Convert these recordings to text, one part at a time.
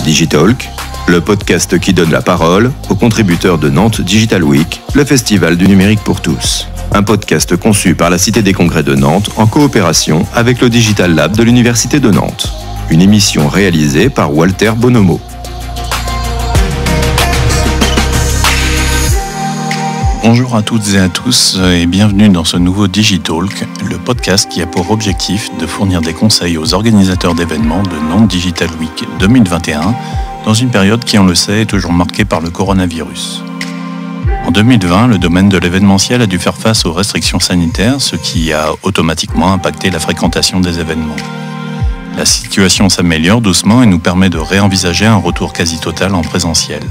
Digitalk, le podcast qui donne la parole aux contributeurs de Nantes Digital Week, le festival du numérique pour tous. Un podcast conçu par la Cité des Congrès de Nantes en coopération avec le Digital Lab de l'Université de Nantes. Une émission réalisée par Walter Bonomo. Bonjour à toutes et à tous et bienvenue dans ce nouveau Digitalk, le podcast qui a pour objectif de fournir des conseils aux organisateurs d'événements de Nantes Digital Week 2021 dans une période qui, on le sait, est toujours marquée par le coronavirus. En 2020, le domaine de l'événementiel a dû faire face aux restrictions sanitaires, ce qui a automatiquement impacté la fréquentation des événements. La situation s'améliore doucement et nous permet de réenvisager un retour quasi total en présentiel.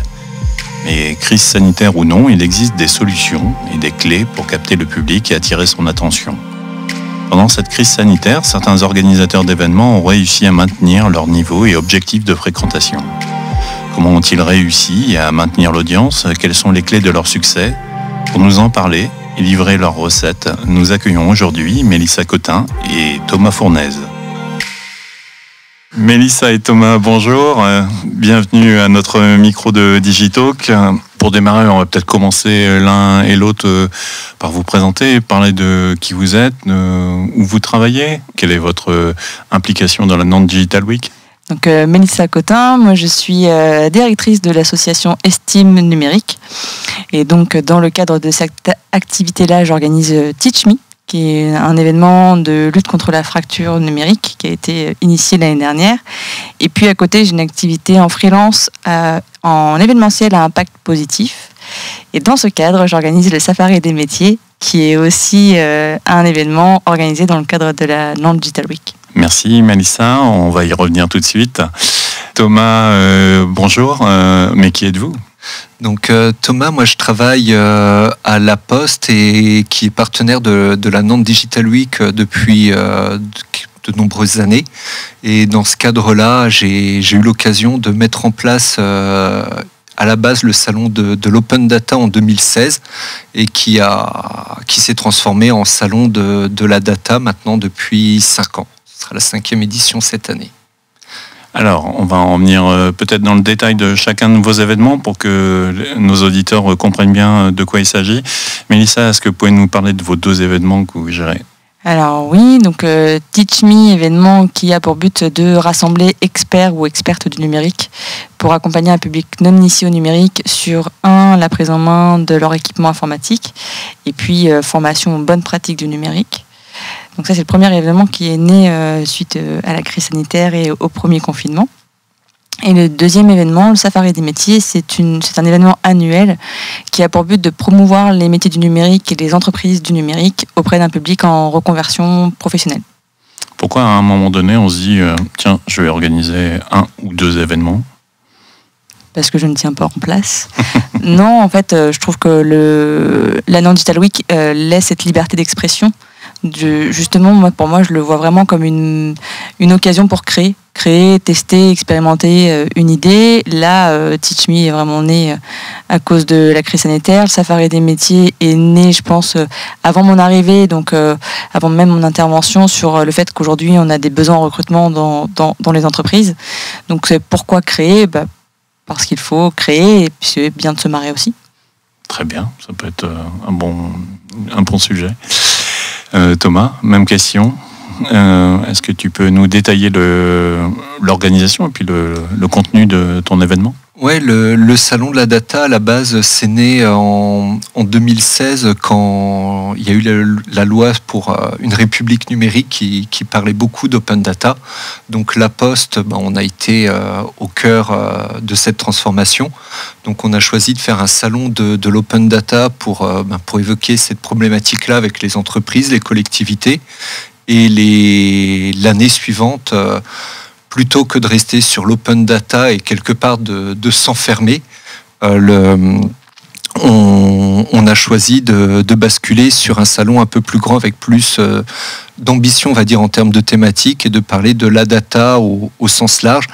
Mais crise sanitaire ou non, il existe des solutions et des clés pour capter le public et attirer son attention. Pendant cette crise sanitaire, certains organisateurs d'événements ont réussi à maintenir leur niveau et objectifs de fréquentation. Comment ont-ils réussi à maintenir l'audience ? Quelles sont les clés de leur succès ? Pour nous en parler et livrer leurs recettes, nous accueillons aujourd'hui Mélissa Cotin et Thomas Fournaise. Mélissa et Thomas, bonjour. Bienvenue à notre micro de Digitalk. Pour démarrer, on va peut-être commencer l'un et l'autre par vous présenter, parler de qui vous êtes, où vous travaillez, quelle est votre implication dans la Nantes Digital Week. Donc Mélissa Cotin, moi je suis directrice de l'association Estime Numérique. Et donc dans le cadre de cette activité-là, j'organise Teach Me, qui est un événement de lutte contre la fracture numérique qui a été initié l'année dernière. Et puis à côté, j'ai une activité en freelance en événementiel à impact positif. Et dans ce cadre, j'organise le Safari des métiers, qui est aussi un événement organisé dans le cadre de la Nantes Digital Week. Merci Mélissa, on va y revenir tout de suite. Thomas, bonjour, mais qui êtes-vous ? Donc Thomas, moi je travaille à La Poste et qui est partenaire de la Nantes Digital Week depuis de nombreuses années. Et dans ce cadre-là, j'ai eu l'occasion de mettre en place à la base le salon de l'Open Data en 2016 et qui s'est transformé en salon de la data maintenant depuis 5 ans. Ce sera la 5e édition cette année. Alors, on va en venir peut-être dans le détail de chacun de vos événements pour que nos auditeurs comprennent bien de quoi il s'agit. Mélissa, est-ce que vous pouvez nous parler de vos 2 événements que vous gérez ? Alors oui, donc Teach Me, événement qui a pour but de rassembler experts ou expertes du numérique pour accompagner un public non initié au numérique sur la prise en main de leur équipement informatique et puis formation aux bonnes pratiques du numérique. Donc ça, c'est le premier événement qui est né suite à la crise sanitaire et au premier confinement. Et le deuxième événement, le Safari des métiers, c'est un événement annuel qui a pour but de promouvoir les métiers du numérique et les entreprises du numérique auprès d'un public en reconversion professionnelle. Pourquoi à un moment donné, on se dit tiens, je vais organiser 1 ou 2 événements ? Parce que je ne tiens pas en place. Non, en fait, je trouve que la Nantes Digital Week laisse cette liberté d'expression. Justement, pour moi, je le vois vraiment comme une occasion pour créer, tester, expérimenter une idée. Là, Teach Me est vraiment né à cause de la crise sanitaire. Le Safari des métiers est né, je pense, avant mon arrivée, donc avant même mon intervention sur le fait qu'aujourd'hui, on a des besoins en recrutement dans les entreprises. Donc, c'est pourquoi créer ? Parce qu'il faut créer et puis c'est bien de se marrer aussi. Très bien, ça peut être un bon sujet. Thomas, même question. Est-ce que tu peux nous détailler l'organisation et puis le contenu de ton événement ? Ouais, le salon de la data à la base c'est né en 2016 quand il y a eu la loi pour une république numérique qui parlait beaucoup d'open data. Donc La Poste, on a été au cœur de cette transformation. Donc on a choisi de faire un salon de l'open data pour évoquer cette problématique-là avec les entreprises, les collectivités. Et l'année suivante, plutôt que de rester sur l'open data et quelque part de s'enfermer, on a choisi de basculer sur un salon un peu plus grand avec plus d'ambition, on va dire, en termes de thématique et de parler de la data au sens large.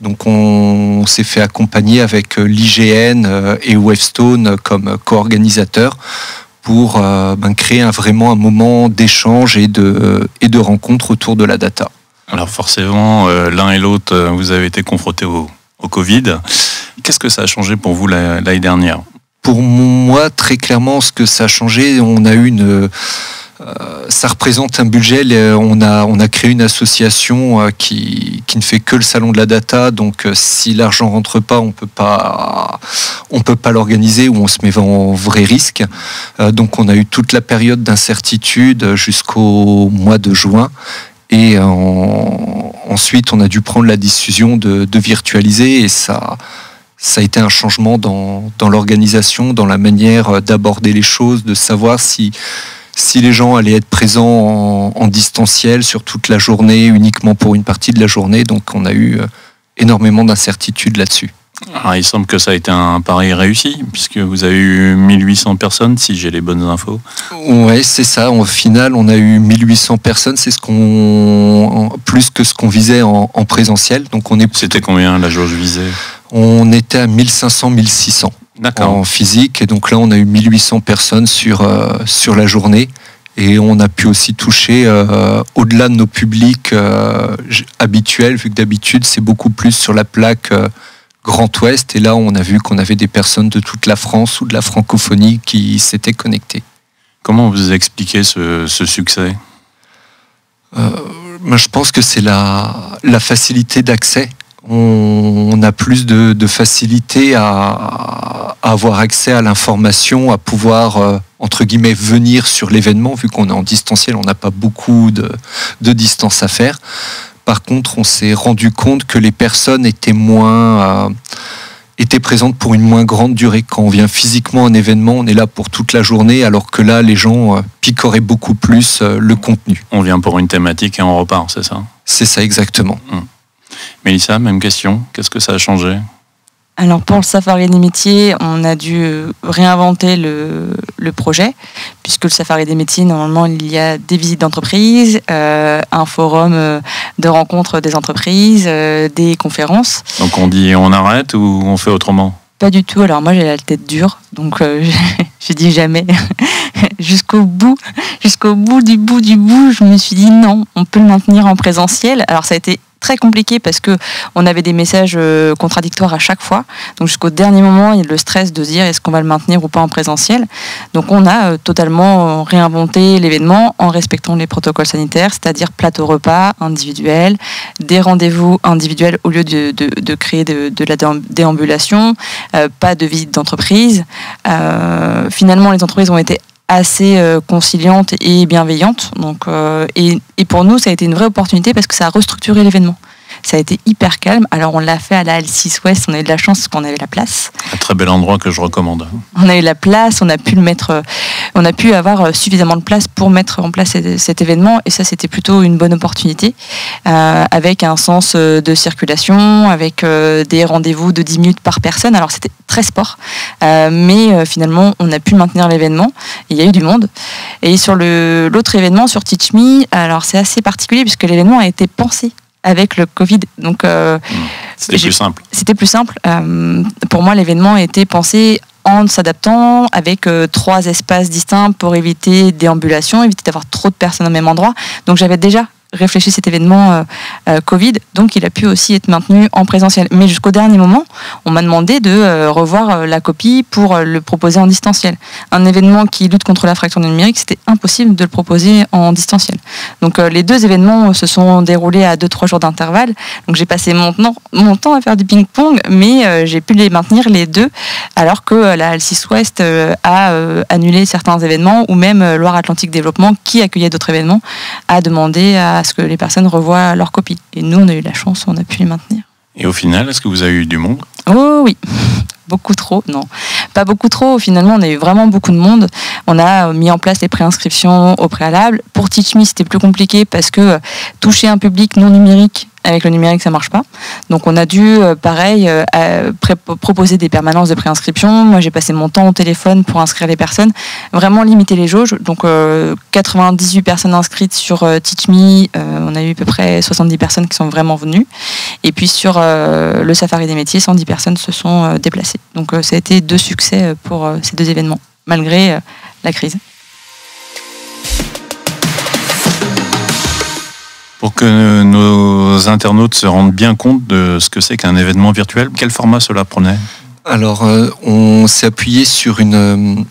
Donc on s'est fait accompagner avec l'IGN et Wavestone comme co-organisateurs pour créer vraiment un moment d'échange et de rencontre autour de la data. Alors forcément, l'un et l'autre, vous avez été confrontés au au Covid. Qu'est-ce que ça a changé pour vous l'année dernière ? Pour moi, très clairement, ce que ça a changé, on a eu ça représente un budget. On a créé une association qui ne fait que le salon de la data. Donc, si l'argent rentre pas, on peut pas l'organiser ou on se met en vrai risque. Donc, on a eu toute la période d'incertitude jusqu'au mois de juin. Et ensuite, on a dû prendre la décision de virtualiser, et ça a été un changement dans l'organisation, dans la manière d'aborder les choses, de savoir si les gens allaient être présents en distanciel sur toute la journée, uniquement pour une partie de la journée. Donc on a eu énormément d'incertitudes là-dessus. Alors, il semble que ça a été un pari réussi, puisque vous avez eu 1800 personnes, si j'ai les bonnes infos. Ouais, c'est ça. Au final, on a eu 1800 personnes. C'est plus que ce qu'on visait en présentiel. Donc C'était combien la jauge visée ? On était à 1500-1600 en physique. Et donc là, on a eu 1800 personnes sur la journée. Et on a pu aussi toucher au-delà de nos publics habituels, vu que d'habitude, c'est beaucoup plus sur la plaque Grand Ouest. Et là, on a vu qu'on avait des personnes de toute la France ou de la francophonie qui s'étaient connectées. Comment vous expliquez ce succès ? Je pense que c'est la facilité d'accès. On a plus de facilité à avoir accès à l'information, à pouvoir, entre guillemets, venir sur l'événement, vu qu'on est en distanciel, on n'a pas beaucoup de distance à faire. Par contre, on s'est rendu compte que les personnes étaient présentes pour une moins grande durée. Quand on vient physiquement à un événement, on est là pour toute la journée, alors que là, les gens picoraient beaucoup plus le contenu. On vient pour une thématique et on repart, c'est ça ? C'est ça, exactement. Mélissa, même question. Qu'est-ce que ça a changé ? Alors pour le Safari des métiers, on a dû réinventer le projet, puisque le Safari des métiers, normalement, il y a des visites d'entreprise, un forum de rencontre des entreprises, des conférences. Donc on dit on arrête ou on fait autrement ? Pas du tout. Alors moi, j'ai la tête dure, donc je dis jamais. Jusqu'au bout du bout, je me suis dit non, on peut le maintenir en présentiel. Alors ça a été très compliqué parce que on avait des messages contradictoires à chaque fois. Donc jusqu'au dernier moment, il y a le stress de se dire est-ce qu'on va le maintenir ou pas en présentiel. Donc on a totalement réinventé l'événement en respectant les protocoles sanitaires, c'est-à-dire plateau repas individuel, des rendez-vous individuels au lieu de créer de la déambulation, pas de visite d'entreprise. Finalement, les entreprises ont été assez conciliante et bienveillante. Donc, et pour nous, ça a été une vraie opportunité parce que ça a restructuré l'événement. Ça a été hyper calme. Alors, on l'a fait à la Halle 6 Ouest. On a eu de la chance parce qu'on avait la place. Un très bel endroit que je recommande. On a eu la place. On a pu avoir suffisamment de place pour mettre en place cet événement. Et ça, c'était plutôt une bonne opportunité. Avec un sens de circulation, avec des rendez-vous de 10 minutes par personne. Alors, c'était très sport. Mais finalement, on a pu maintenir l'événement. Il y a eu du monde. Et sur l'autre événement, sur Teach Me, alors c'est assez particulier puisque l'événement a été pensé avec le Covid. Donc, c'était plus simple. C'était plus simple. Pour moi, l'événement a été pensé en s'adaptant avec 3 espaces distincts pour éviter déambulation, éviter d'avoir trop de personnes au même endroit. Donc, j'avais déjà réfléchi cet événement Covid, donc il a pu aussi être maintenu en présentiel. Mais jusqu'au dernier moment, on m'a demandé de revoir la copie pour le proposer en distanciel. Un événement qui lutte contre la fracture numérique, c'était impossible de le proposer en distanciel. Donc les 2 événements se sont déroulés à 2-3 jours d'intervalle. Donc j'ai passé mon temps à faire du ping-pong, mais j'ai pu les maintenir les 2, alors que la Halle 6 Ouest a annulé certains événements, ou même Loire-Atlantique Développement, qui accueillait d'autres événements, a demandé à ce que les personnes revoient leur copie. Et nous, on a eu la chance, on a pu les maintenir. Et au final, est-ce que vous avez eu du monde ? Oh oui, beaucoup trop, non. Pas beaucoup trop, finalement, on a eu vraiment beaucoup de monde. On a mis en place les préinscriptions au préalable. Pour Teach Me, c'était plus compliqué parce que toucher un public non numérique, avec le numérique, ça marche pas. Donc on a dû, proposer des permanences de préinscription. Moi, j'ai passé mon temps au téléphone pour inscrire les personnes. Vraiment limiter les jauges. Donc 98 personnes inscrites sur Teach Me. On a eu à peu près 70 personnes qui sont vraiment venues. Et puis sur le Safari des métiers, 110 personnes se sont déplacées. Donc ça a été 2 succès pour ces 2 événements, malgré la crise. Pour que nos internautes se rendent bien compte de ce que c'est qu'un événement virtuel, quel format cela prenait ? Alors, on s'est appuyé sur une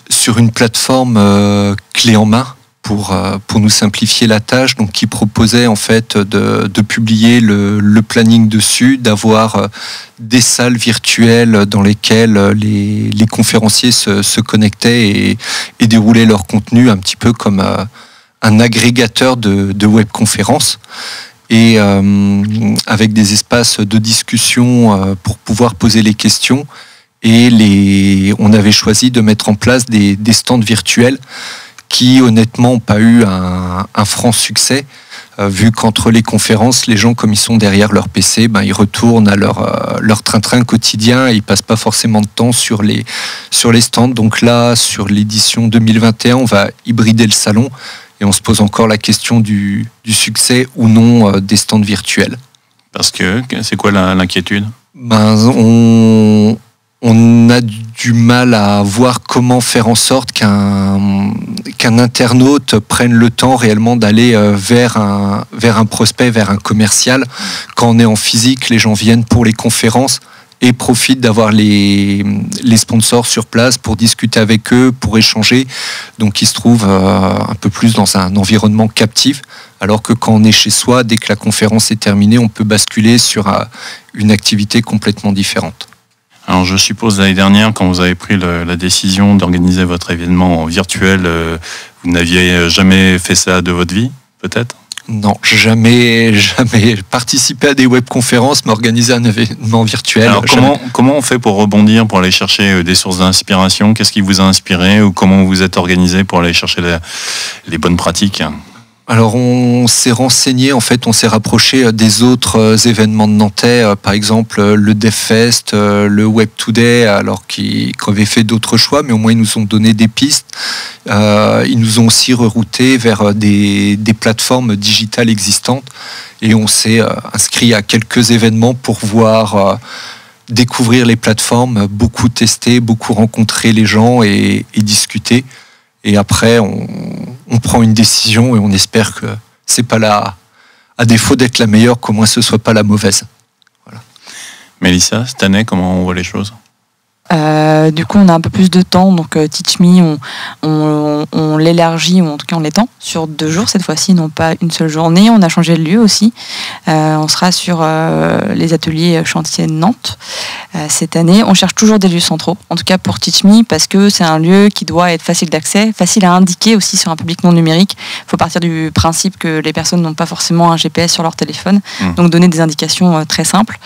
plateforme clé en main pour nous simplifier la tâche, donc qui proposait en fait de publier le planning dessus, d'avoir des salles virtuelles dans lesquelles les conférenciers se connectaient et déroulaient leur contenu un petit peu comme un agrégateur de webconférences. Et avec des espaces de discussion pour pouvoir poser les questions. Et on avait choisi de mettre en place des stands virtuels qui honnêtement n'ont pas eu un franc succès, vu qu'entre les conférences, les gens, comme ils sont derrière leur PC, ils retournent à leur train-train quotidien et ils passent pas forcément de temps sur les stands. Donc là, sur l'édition 2021, on va hybrider le salon et on se pose encore la question du succès ou non des stands virtuels. Parce que, c'est quoi l'inquiétude ? On a du mal à voir comment faire en sorte qu'un internaute prenne le temps réellement d'aller vers un prospect, vers un commercial. Quand on est en physique, les gens viennent pour les conférences et profitent d'avoir les sponsors sur place pour discuter avec eux, pour échanger. Donc ils se trouvent un peu plus dans un environnement captif. Alors que quand on est chez soi, dès que la conférence est terminée, on peut basculer sur une activité complètement différente. Alors je suppose l'année dernière, quand vous avez pris la décision d'organiser votre événement en virtuel, vous n'aviez jamais fait ça de votre vie, peut-être ? Non, jamais participé à des webconférences, mais organiser un événement virtuel. Alors comment on fait pour rebondir, pour aller chercher des sources d'inspiration ? Qu'est-ce qui vous a inspiré ou comment vous êtes organisé pour aller chercher les bonnes pratiques ? Alors on s'est renseigné, en fait on s'est rapproché des autres événements de Nantais, par exemple le DevFest, le Web Today, alors qui avaient fait d'autres choix, mais au moins ils nous ont donné des pistes. Ils nous ont aussi rerouté vers des plateformes digitales existantes et on s'est inscrit à quelques événements pour voir découvrir les plateformes, beaucoup tester, beaucoup rencontrer les gens et discuter. Et après, on prend une décision et on espère que c'est pas à défaut d'être la meilleure, qu'au moins ce soit pas la mauvaise. Voilà. Mélissa, cette année, comment on voit les choses ? Du coup, on a un peu plus de temps, donc Teach Me, on l'élargit, ou en tout cas on l'étend sur 2 jours cette fois-ci, non pas une seule journée. On a changé de lieu aussi. On sera sur les ateliers chantiers de Nantes cette année. On cherche toujours des lieux centraux, en tout cas pour Teach Me, parce que c'est un lieu qui doit être facile d'accès, facile à indiquer aussi sur un public non numérique. Il faut partir du principe que les personnes n'ont pas forcément un GPS sur leur téléphone, donc donner des indications très simples.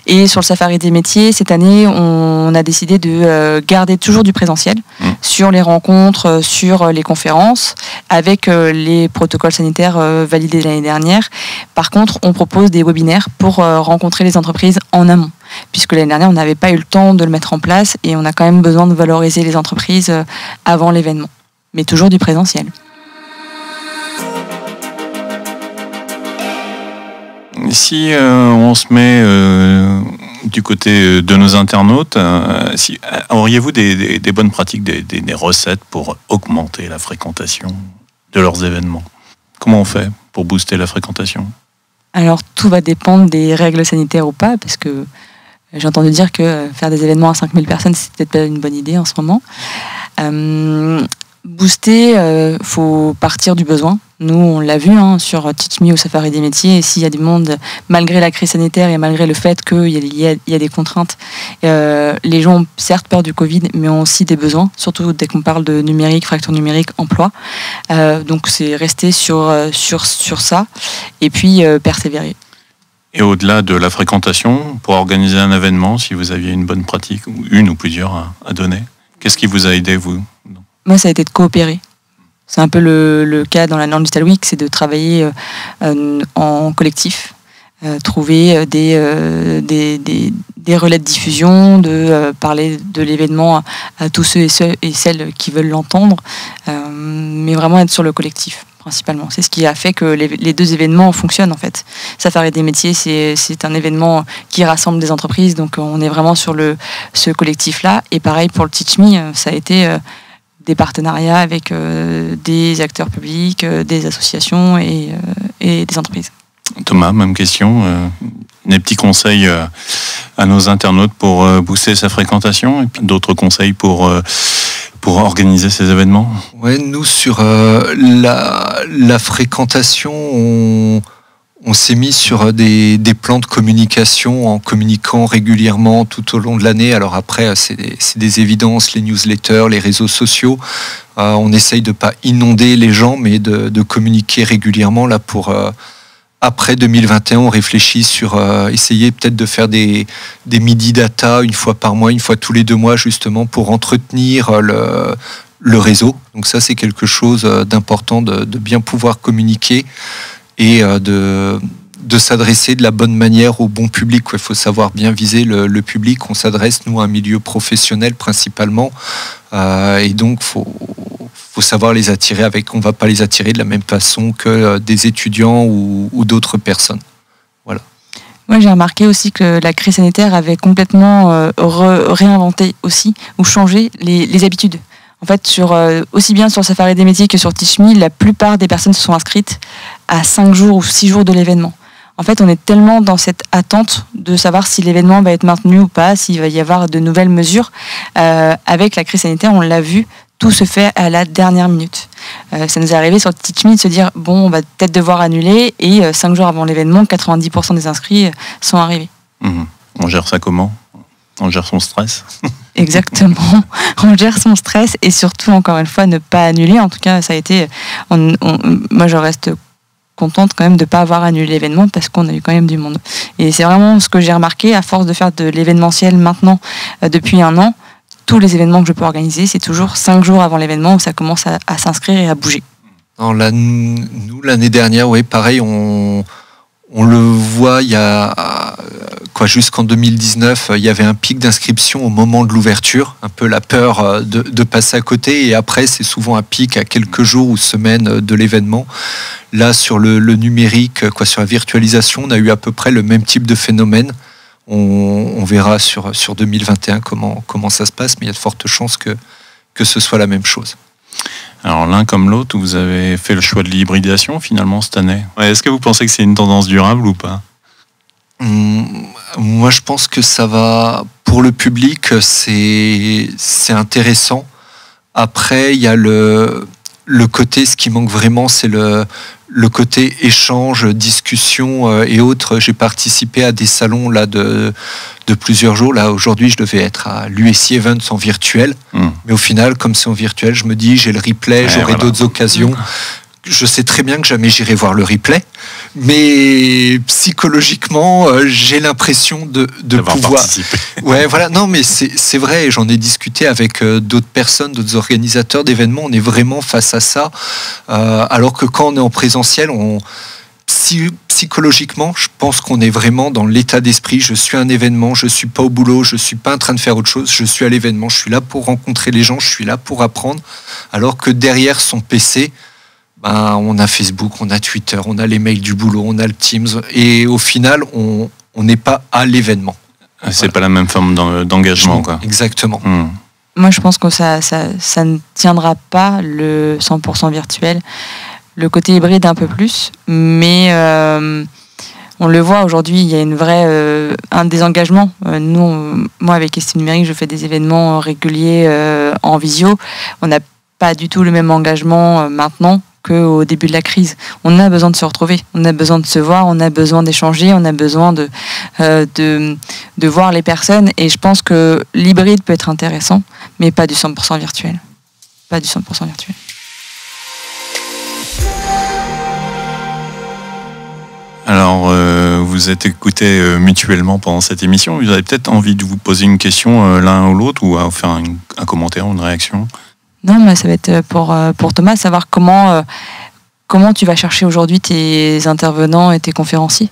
Et sur le Safari des métiers, cette année, on a décidé de garder toujours du présentiel sur les rencontres, sur les conférences, avec les protocoles sanitaires validés l'année dernière. Par contre, on propose des webinaires pour rencontrer les entreprises en amont, puisque l'année dernière, on n'avait pas eu le temps de le mettre en place et on a quand même besoin de valoriser les entreprises avant l'événement, mais toujours du présentiel. Si on se met du côté de nos internautes, auriez-vous des bonnes pratiques, des recettes pour augmenter la fréquentation de leurs événements ? Comment on fait pour booster la fréquentation ? Alors tout va dépendre des règles sanitaires ou pas, parce que j'ai entendu dire que faire des événements à 5000 personnes, c'est peut-être pas une bonne idée en ce moment. Booster, faut partir du besoin. Nous, on l'a vu sur Teach Me au Safari des métiers, et s'il y a du monde, malgré la crise sanitaire et malgré le fait qu'il y a des contraintes, les gens ont certes peur du Covid, mais ont aussi des besoins, surtout dès qu'on parle de numérique, fracture numérique, emploi. Donc c'est rester sur ça, et puis persévérer. Et au-delà de la fréquentation, pour organiser un événement, si vous aviez une bonne pratique, ou une ou plusieurs à donner, qu'est-ce qui vous a aidé, vous ? Moi, ça a été de coopérer. C'est un peu le cas dans la Nantes Digital Week, c'est de travailler en collectif, trouver des relais de diffusion, de parler de l'événement à tous ceux et celles qui veulent l'entendre, mais vraiment être sur le collectif principalement. C'est ce qui a fait que les 2 événements fonctionnent en fait. Safari des métiers, c'est un événement qui rassemble des entreprises, donc on est vraiment sur ce collectif-là. Et pareil pour le Teach Me, ça a été des partenariats avec des acteurs publics, des associations et des entreprises. Thomas, même question. Des petits conseils à nos internautes pour booster sa fréquentation et puis d'autres conseils pour organiser ces événements? Ouais, nous, sur la fréquentation, on s'est mis sur des plans de communication en communiquant régulièrement tout au long de l'année. Alors après, c'est des évidences, les newsletters, les réseaux sociaux. On essaye de ne pas inonder les gens, mais de communiquer régulièrement. Là, pour après 2021, on réfléchit sur essayer peut-être de faire des midi data une fois par mois, une fois tous les 2 mois, justement, pour entretenir le réseau. Donc ça, c'est quelque chose d'important de bien pouvoir communiquer et de s'adresser de la bonne manière au bon public. Il faut savoir bien viser le public. On s'adresse, nous, à un milieu professionnel principalement. Et donc, faut savoir les attirer on ne va pas les attirer de la même façon que des étudiants ou d'autres personnes. Voilà. Moi, j'ai remarqué aussi que la crise sanitaire avait complètement réinventé aussi, ou changé les habitudes. En fait, aussi bien sur Safari des métiers que sur Teach.me, la plupart des personnes se sont inscrites à 5 jours ou 6 jours de l'événement. En fait, on est tellement dans cette attente de savoir si l'événement va être maintenu ou pas, s'il va y avoir de nouvelles mesures. Avec la crise sanitaire, on l'a vu, tout se fait à la dernière minute. Ça nous est arrivé sur Teach.me de se dire, bon, on va peut-être devoir annuler, et 5 jours avant l'événement, 90% des inscrits sont arrivés. On gère ça comment ? On gère son stress. Exactement. On gère son stress et surtout, encore une fois, ne pas annuler. En tout cas, ça a été... moi, je reste contente quand même de ne pas avoir annulé l'événement parce qu'on a eu quand même du monde. Et c'est vraiment ce que j'ai remarqué à force de faire de l'événementiel maintenant depuis 1 an. Tous les événements que je peux organiser, c'est toujours 5 jours avant l'événement où ça commence à s'inscrire et à bouger. Nous, l'année dernière, oui, pareil, on le voit, il y a jusqu'en 2019, il y avait un pic d'inscription au moment de l'ouverture, un peu la peur de passer à côté, et après c'est souvent un pic à quelques jours ou semaines de l'événement. Là, sur le numérique, sur la virtualisation, on a eu à peu près le même type de phénomène. On verra sur 2021 comment ça se passe, mais il y a de fortes chances que ce soit la même chose. Alors l'un comme l'autre, vous avez fait le choix de l'hybridation finalement cette année. Est-ce que vous pensez que c'est une tendance durable ou pas ? Moi, je pense que ça va, pour le public, c'est intéressant. Après, il y a le côté, ce qui manque vraiment, c'est le côté échange, discussion et autres. J'ai participé à des salons là de plusieurs jours. Là, aujourd'hui, je devais être à l'USI Events en virtuel. Mais au final, comme c'est en virtuel, je me dis, j'ai le replay, j'aurai d'autres occasions. Je sais très bien que jamais j'irai voir le replay, mais psychologiquement, j'ai l'impression de pouvoir... Ouais, voilà. Non, mais c'est vrai, j'en ai discuté avec d'autres personnes, d'autres organisateurs d'événements, on est vraiment face à ça, alors que quand on est en présentiel, psychologiquement, je pense qu'on est vraiment dans l'état d'esprit. Je suis à un événement, je ne suis pas au boulot, je ne suis pas en train de faire autre chose, je suis à l'événement, je suis là pour rencontrer les gens, je suis là pour apprendre, alors que derrière son PC... on a Facebook, on a Twitter, on a les mails du boulot, on a le Teams, et au final, on n'est pas à l'événement. C'est pas la même forme d'engagement, quoi. Exactement. Moi, je pense que ça ne tiendra pas le 100% virtuel. Le côté hybride un peu plus, mais on le voit aujourd'hui, il y a un désengagement. Moi, avec Estime Numérique, je fais des événements réguliers en visio. On n'a pas du tout le même engagement maintenant qu'au début de la crise. On a besoin de se retrouver, on a besoin de se voir, on a besoin d'échanger, on a besoin de voir les personnes, et je pense que l'hybride peut être intéressant, mais pas du 100% virtuel. Pas du 100% virtuel. Alors, vous êtes écoutés mutuellement pendant cette émission. Vous avez peut-être envie de vous poser une question l'un ou l'autre, ou à faire un commentaire ou une réaction ? Non, mais ça va être pour Thomas, savoir comment tu vas chercher aujourd'hui tes intervenants et tes conférenciers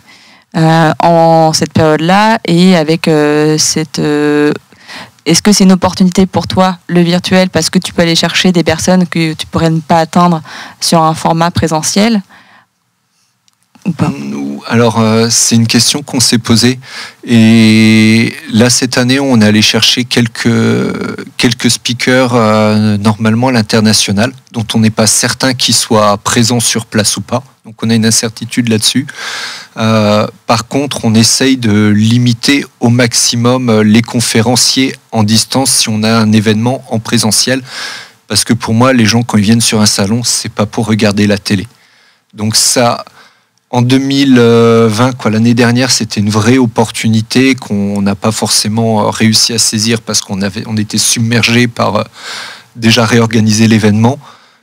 en cette période-là, et avec cette... Est-ce que c'est une opportunité pour toi, le virtuel, parce que tu peux aller chercher des personnes que tu pourrais ne pas atteindre sur un format présentiel ? ou pas? Alors, c'est une question qu'on s'est posée. Et là, cette année, on est allé chercher quelques speakers, normalement à l'international, dont on n'est pas certain qu'ils soient présents sur place ou pas. Donc, on a une incertitude là-dessus. Par contre, on essaye de limiter au maximum les conférenciers en distance si on a un événement en présentiel. Parce que pour moi, les gens, quand ils viennent sur un salon, c'est pas pour regarder la télé. Donc ça... En 2020, l'année dernière, c'était une vraie opportunité qu'on n'a pas forcément réussi à saisir parce qu'on était submergé par déjà réorganiser l'événement.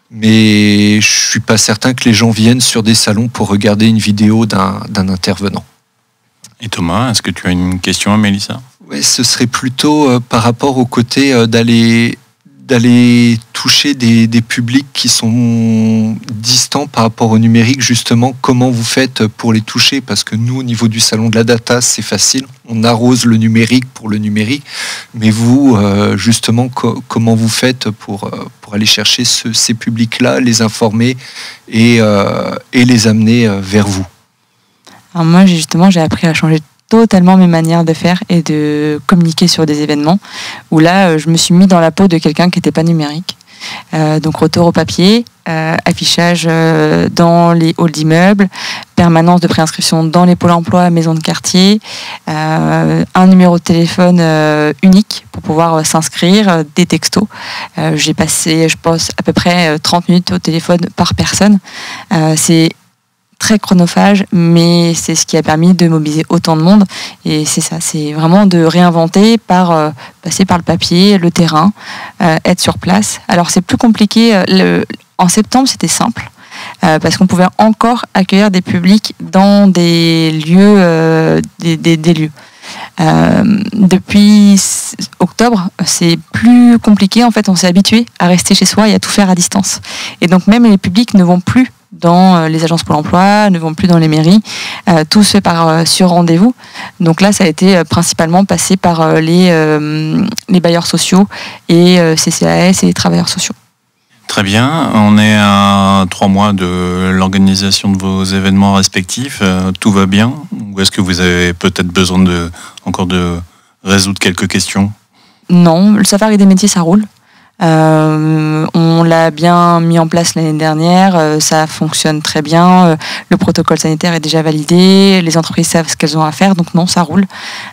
Mais je suis pas certain que les gens viennent sur des salons pour regarder une vidéo d'un intervenant. Et Thomas, est-ce que tu as une question à Mélissa ? Oui, ce serait plutôt par rapport au côté d'aller toucher des publics qui sont distants par rapport au numérique, justement, comment vous faites pour les toucher? Parce que nous, au niveau du salon de la data, c'est facile, on arrose le numérique pour le numérique, mais vous, justement, comment vous faites pour aller chercher ces publics-là, les informer et les amener vers vous? Alors moi, j'ai appris à changer totalement mes manières de faire et de communiquer sur des événements où là, je me suis mis dans la peau de quelqu'un qui n'était pas numérique. Donc retour au papier, affichage dans les halls d'immeubles, permanence de préinscription dans les pôles emploi, maisons de quartier, un numéro de téléphone unique pour pouvoir s'inscrire, des textos. J'ai passé, je pense, à peu près 30 minutes au téléphone par personne. C'est très chronophage, mais c'est ce qui a permis de mobiliser autant de monde. Et c'est ça, c'est vraiment de réinventer passer par le papier, le terrain, être sur place. Alors c'est plus compliqué. En septembre, c'était simple. Parce qu'on pouvait encore accueillir des publics dans des lieux, des lieux. Depuis octobre, c'est plus compliqué. En fait, on s'est habitué à rester chez soi et à tout faire à distance. Et donc même les publics ne vont plus dans les agences Pôle emploi, ne vont plus dans les mairies. Tout se fait sur rendez-vous. Donc là, ça a été principalement passé par les bailleurs sociaux et CCAS et les travailleurs sociaux. Très bien, on est à 3 mois de l'organisation de vos événements respectifs. Tout va bien? Ou est-ce que vous avez peut-être besoin encore de résoudre quelques questions? Non, le Safari des métiers, ça roule. On l'a bien mis en place l'année dernière, ça fonctionne très bien, le protocole sanitaire est déjà validé, les entreprises savent ce qu'elles ont à faire, donc non, ça roule.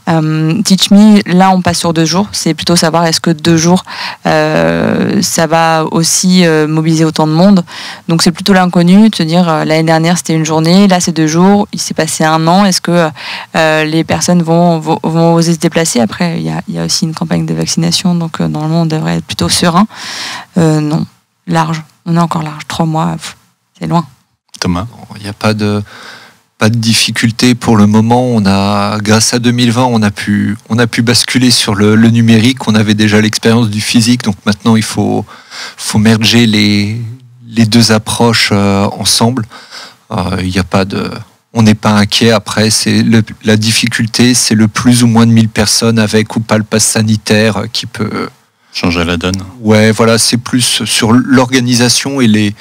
Teach Me, là on passe sur 2 jours, c'est plutôt savoir est-ce que 2 jours ça va aussi mobiliser autant de monde, donc c'est plutôt l'inconnu de se dire l'année dernière c'était une journée, là c'est 2 jours, il s'est passé 1 an, est-ce que les personnes vont oser se déplacer? Après il y a aussi une campagne de vaccination, donc normalement on devrait être plutôt serein. Non, large. On est encore large. 3 mois, c'est loin. Thomas? Il n'y a pas de difficulté pour le moment. Grâce à 2020, on a pu basculer sur le numérique. On avait déjà l'expérience du physique, donc maintenant il faut merger les 2 approches ensemble. Il n'y a pas de... On n'est pas inquiet. Après, la difficulté, c'est le plus ou moins de 1000 personnes avec ou pas le pass sanitaire qui peut... changer la donne. Ouais, voilà, c'est plus sur l'organisation et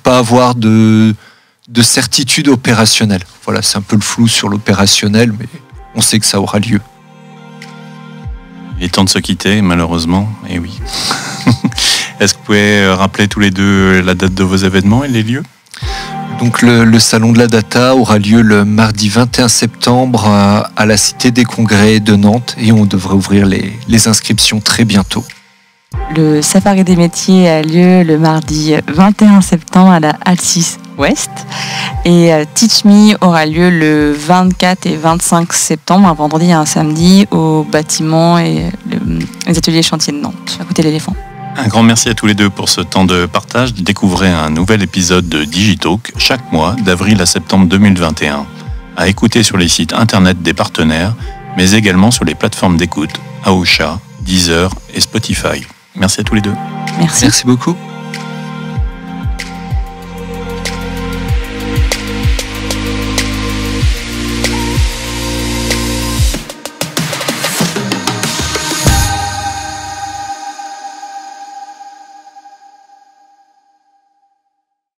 pas avoir de certitude opérationnelle. Voilà, c'est un peu le flou sur l'opérationnel, mais on sait que ça aura lieu. Il est temps de se quitter, malheureusement, et oui. Est-ce que vous pouvez rappeler tous les deux la date de vos événements et les lieux? Donc le salon de la data aura lieu le mardi 21 septembre à la Cité des Congrès de Nantes et on devrait ouvrir les inscriptions très bientôt. Le Safari des métiers a lieu le mardi 21 septembre à la Halle 6 Ouest et Teach Me aura lieu le 24 et 25 septembre, un vendredi et un samedi, au bâtiment et les ateliers chantiers de Nantes, à côté de l'éléphant. Un grand merci à tous les deux pour ce temps de partage. Découvrez un nouvel épisode de Digitalk chaque mois d'avril à septembre 2021, à écouter sur les sites internet des partenaires, mais également sur les plateformes d'écoute Aosha, Deezer et Spotify. Merci à tous les deux. Merci. Merci beaucoup.